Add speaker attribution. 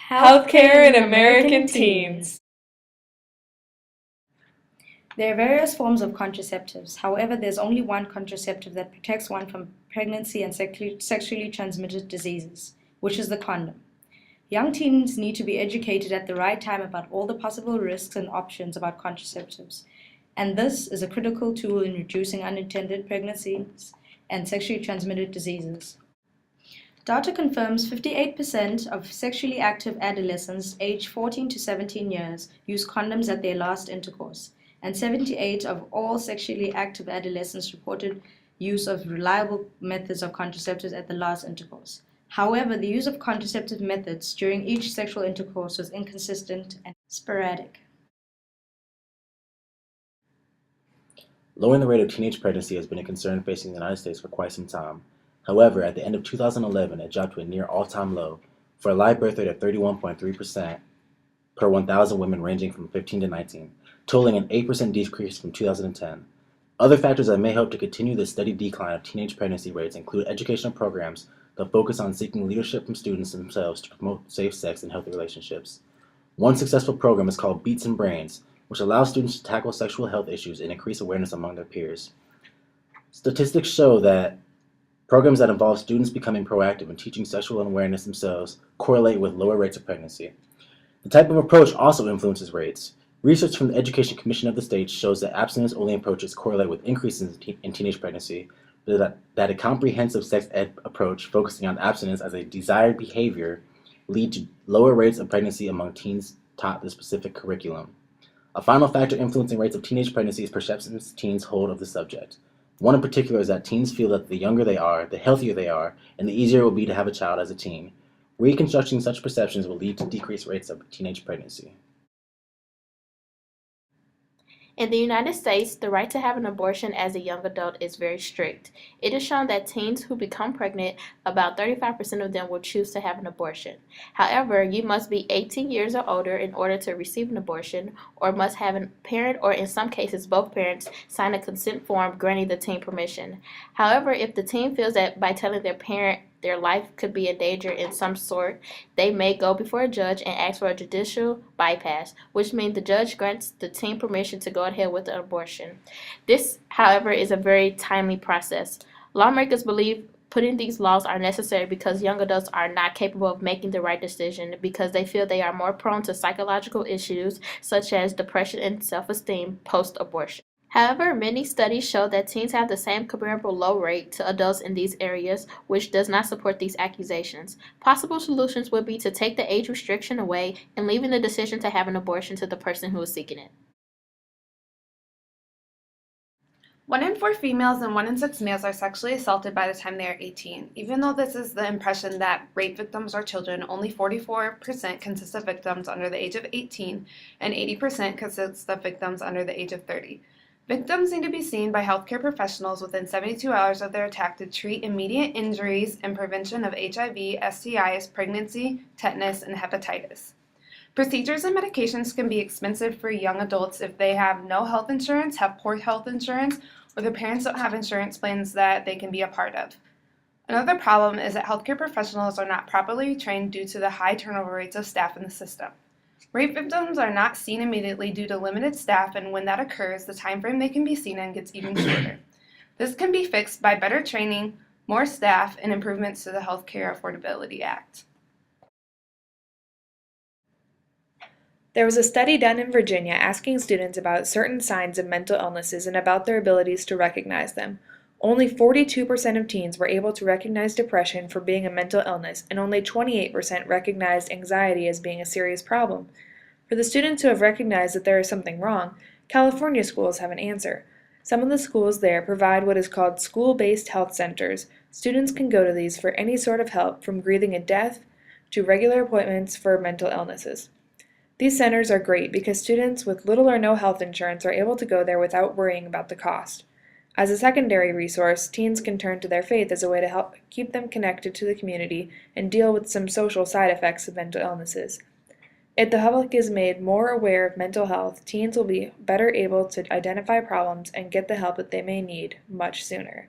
Speaker 1: Healthcare in American teens.
Speaker 2: There are various forms of contraceptives. However, there's only one contraceptive that protects one from pregnancy and sexually transmitted diseases, which is the condom. Young teens need to be educated at the right time about all the possible risks and options about contraceptives, and this is a critical tool in reducing unintended pregnancies and sexually transmitted diseases. Data confirms 58% of sexually active adolescents aged 14 to 17 years use condoms at their last intercourse, and 78% of all sexually active adolescents reported use of reliable methods of contraceptives at the last intercourse. However, the use of contraceptive methods during each sexual intercourse was inconsistent and sporadic.
Speaker 3: Lowering the rate of teenage pregnancy has been a concern facing the United States for quite some time. However, at the end of 2011, it dropped to a near all-time low, for a live birth rate of 31.3% per 1,000 women ranging from 15 to 19, totaling an 8% decrease from 2010. Other factors that may help to continue the steady decline of teenage pregnancy rates include educational programs that focus on seeking leadership from students themselves to promote safe sex and healthy relationships. One successful program is called Beats and Brains, which allows students to tackle sexual health issues and increase awareness among their peers. Statistics show that programs that involve students becoming proactive and teaching sexual awareness themselves correlate with lower rates of pregnancy. The type of approach also influences rates. Research from the Education Commission of the state shows that abstinence-only approaches correlate with increases in teenage pregnancy, but that a comprehensive sex ed approach focusing on abstinence as a desired behavior lead to lower rates of pregnancy among teens taught the specific curriculum. A final factor influencing rates of teenage pregnancy is perceptions teens hold of the subject. One in particular is that teens feel that the younger they are, the healthier they are, and the easier it will be to have a child as a teen. Reconstructing such perceptions will lead to decreased rates of teenage pregnancy.
Speaker 1: In the United States, the right to have an abortion as a young adult is very strict. It is shown that teens who become pregnant, about 35% of them will choose to have an abortion. However, you must be 18 years or older in order to receive an abortion, or must have a parent, or in some cases both parents, sign a consent form granting the teen permission. However, if the teen feels that by telling their parent their life could be in danger in some sort, they may go before a judge and ask for a judicial bypass, which means the judge grants the teen permission to go ahead with the abortion. This, however, is a very timely process. Lawmakers believe putting these laws are necessary because young adults are not capable of making the right decision because they feel they are more prone to psychological issues such as depression and self-esteem post-abortion. However, many studies show that teens have the same comparable low rate to adults in these areas, which does not support these accusations. Possible solutions would be to take the age restriction away and leaving the decision to have an abortion to the person who is seeking it.
Speaker 4: 1 in 4 females and 1 in 6 males are sexually assaulted by the time they are 18. Even though this is the impression that rape victims are children, only 44% consist of victims under the age of 18 and 80% consist of victims under the age of 30. Victims need to be seen by healthcare professionals within 72 hours of their attack to treat immediate injuries and prevention of HIV, STIs, pregnancy, tetanus, and hepatitis. Procedures and medications can be expensive for young adults if they have no health insurance, have poor health insurance, or their parents don't have insurance plans that they can be a part of. Another problem is that healthcare professionals are not properly trained due to the high turnover rates of staff in the system. Rape victims are not seen immediately due to limited staff, and when that occurs, the time frame they can be seen in gets even shorter. This can be fixed by better training, more staff, and improvements to the Healthcare Affordability Act.
Speaker 5: There was a study done in Virginia asking students about certain signs of mental illnesses and about their abilities to recognize them. Only 42% of teens were able to recognize depression for being a mental illness, and only 28% recognized anxiety as being a serious problem. For the students who have recognized that there is something wrong, California schools have an answer. Some of the schools there provide what is called school-based health centers. Students can go to these for any sort of help, from grieving a death to regular appointments for mental illnesses. These centers are great because students with little or no health insurance are able to go there without worrying about the cost. As a secondary resource, teens can turn to their faith as a way to help keep them connected to the community and deal with some social side effects of mental illnesses. If the public is made more aware of mental health, teens will be better able to identify problems and get the help that they may need much sooner.